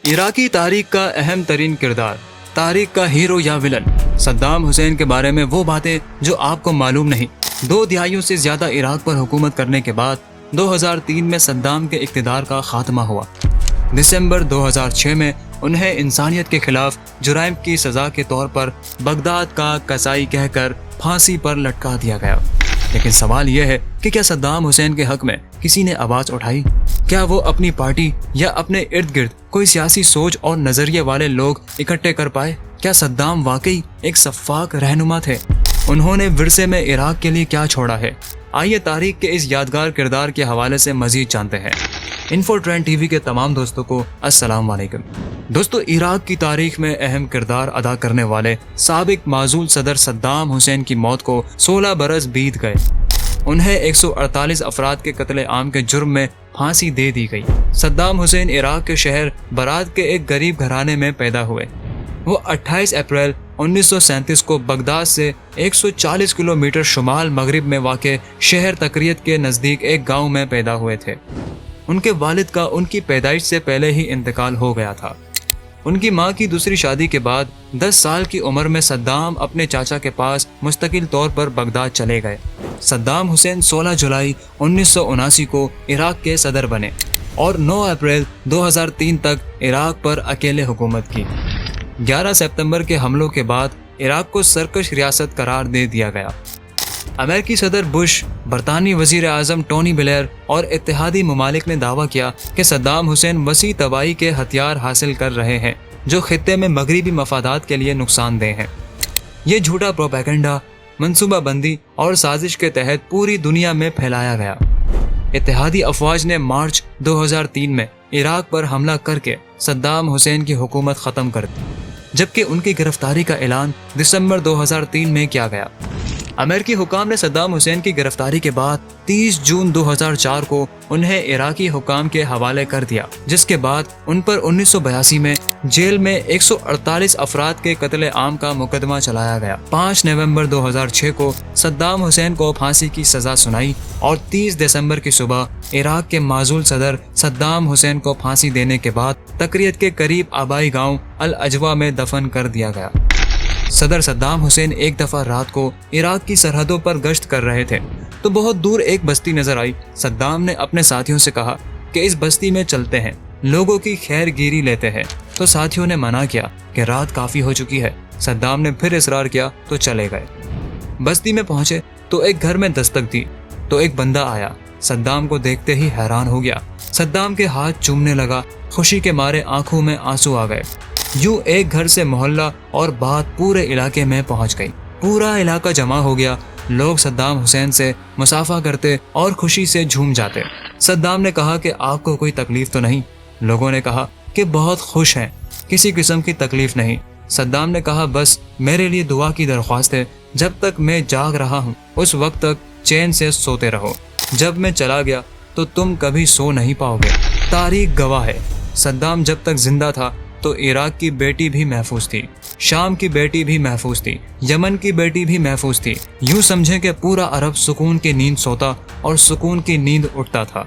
عراقی تاریخ کا اہم ترین کردار، تاریخ کا ہیرو یا ولن، صدام حسین کے بارے میں وہ باتیں جو آپ کو معلوم نہیں۔ 2 دہائیوں سے زیادہ عراق پر حکومت کرنے کے بعد 2003 میں صدام کے اقتدار کا خاتمہ ہوا۔ دسمبر 2006 میں انہیں انسانیت کے خلاف جرائم کی سزا کے طور پر بغداد کا قصائی کہہ کر پھانسی پر لٹکا دیا گیا۔ لیکن سوال یہ ہے کہ کیا صدام حسین کے حق میں کسی نے آواز اٹھائی؟ کیا وہ اپنی پارٹی یا اپنے ارد گرد کوئی سیاسی سوچ اور نظریے والے لوگ اکٹھے کر پائے؟ کیا صدام واقعی ایک شفاق رہنما تھے؟ انہوں نے ورثے میں عراق کے لیے کیا چھوڑا ہے؟ آئیے تاریخ کے اس یادگار کردار کے حوالے سے مزید جانتے ہیں۔ انفو ٹرینڈ ٹی وی کے تمام دوستوں کو السلام علیکم۔ دوستو، عراق کی تاریخ میں اہم کردار ادا کرنے والے سابق معزول صدر صدام حسین کی موت کو 16 برس بیت گئے۔ انہیں 148 افراد کے قتل عام کے جرم میں پھانسی دے دی گئی۔ صدام حسین عراق کے شہر برات کے ایک غریب گھرانے میں پیدا ہوئے۔ وہ 28 اپریل 1937 کو بغداد سے 140 کلومیٹر شمال مغرب میں واقع شہر تکریت کے نزدیک ایک گاؤں میں پیدا ہوئے تھے۔ ان کے والد کا ان کی پیدائش سے پہلے ہی انتقال ہو گیا تھا۔ ان کی ماں کی دوسری شادی کے بعد 10 سال کی عمر میں صدام اپنے چاچا کے پاس مستقل طور پر بغداد چلے گئے۔ صدام حسین 16 جولائی 1979 کو عراق کے صدر بنے اور 9 اپریل 2003 تک عراق پر اکیلے حکومت کی۔ 11 ستمبر کے حملوں کے بعد عراق کو سرکش ریاست قرار دے دیا گیا۔ امریکی صدر بش، برطانوی وزیر اعظم ٹونی بلیئر اور اتحادی ممالک نے دعویٰ کیا کہ صدام حسین وسیع تباہی کے ہتھیار حاصل کر رہے ہیں جو خطے میں مغربی مفادات کے لیے نقصان دہ ہیں۔ یہ جھوٹا پروپیگنڈا منصوبہ بندی اور سازش کے تحت پوری دنیا میں پھیلایا گیا۔ اتحادی افواج نے مارچ 2003 میں عراق پر حملہ کر کے صدام حسین کی حکومت ختم کر دی، جبکہ ان کی گرفتاری کا اعلان دسمبر 2003 میں کیا گیا۔ امریکی حکام نے صدام حسین کی گرفتاری کے بعد 30 جون 2004 کو انہیں عراقی حکام کے حوالے کر دیا، جس کے بعد ان پر 1982 میں جیل میں 148 افراد کے قتل عام کا مقدمہ چلایا گیا۔ 5 نومبر 2006 کو صدام حسین کو پھانسی کی سزا سنائی اور 30 دسمبر کی صبح عراق کے معزول صدر صدام حسین کو پھانسی دینے کے بعد تکریت کے قریب آبائی گاؤں الاجوا میں دفن کر دیا گیا۔ صدر صدام حسین ایک دفعہ رات کو عراق کی سرحدوں پر گشت کر رہے تھے تو بہت دور ایک بستی نظر آئی۔ صدام نے اپنے ساتھیوں سے کہا کہ اس بستی میں چلتے ہیں، لوگوں کی خیر گیری لیتے ہیں، تو ساتھیوں نے منع کیا کہ رات کافی ہو چکی ہے۔ صدام نے پھر اصرار کیا تو چلے گئے۔ بستی میں پہنچے تو ایک گھر میں دستک دی تو ایک بندہ آیا۔ صدام کو دیکھتے ہی حیران ہو گیا، صدام کے ہاتھ چومنے لگا، خوشی کے مارے آنکھوں میں آنسو آ گئے۔ یوں ایک گھر سے محلہ اور بات پورے علاقے میں پہنچ گئی۔ پورا علاقہ جمع ہو گیا، لوگ صدام حسین سے مصافحہ کرتے اور خوشی سے جھوم جاتے۔ صدام نے کہا کہ آپ کو کوئی تکلیف تو نہیں؟ لوگوں نے کہا کہ بہت خوش ہیں، کسی قسم کی تکلیف نہیں۔ صدام نے کہا بس میرے لیے دعا کی درخواست ہے، جب تک میں جاگ رہا ہوں اس وقت تک چین سے سوتے رہو، جب میں چلا گیا تو تم کبھی سو نہیں پاؤ گے۔ تاریخ گواہ ہے، صدام جب تک زندہ تھا تو عراق کی بیٹی بھی محفوظ تھی، شام کی بیٹی بھی محفوظ تھی، یمن کی بیٹی بھی محفوظ تھی۔ یوں سمجھیں کہ پورا عرب سکون کی نیند سوتا اور سکون کی نیند اٹھتا تھا۔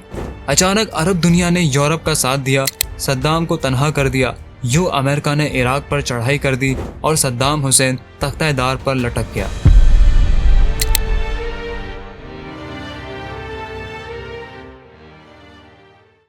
اچانک عرب دنیا نے یورپ کا ساتھ دیا، صدام کو تنہا کر دیا۔ یوں امریکہ نے عراق پر چڑھائی کر دی اور صدام حسین تختہ دار پر لٹک گیا۔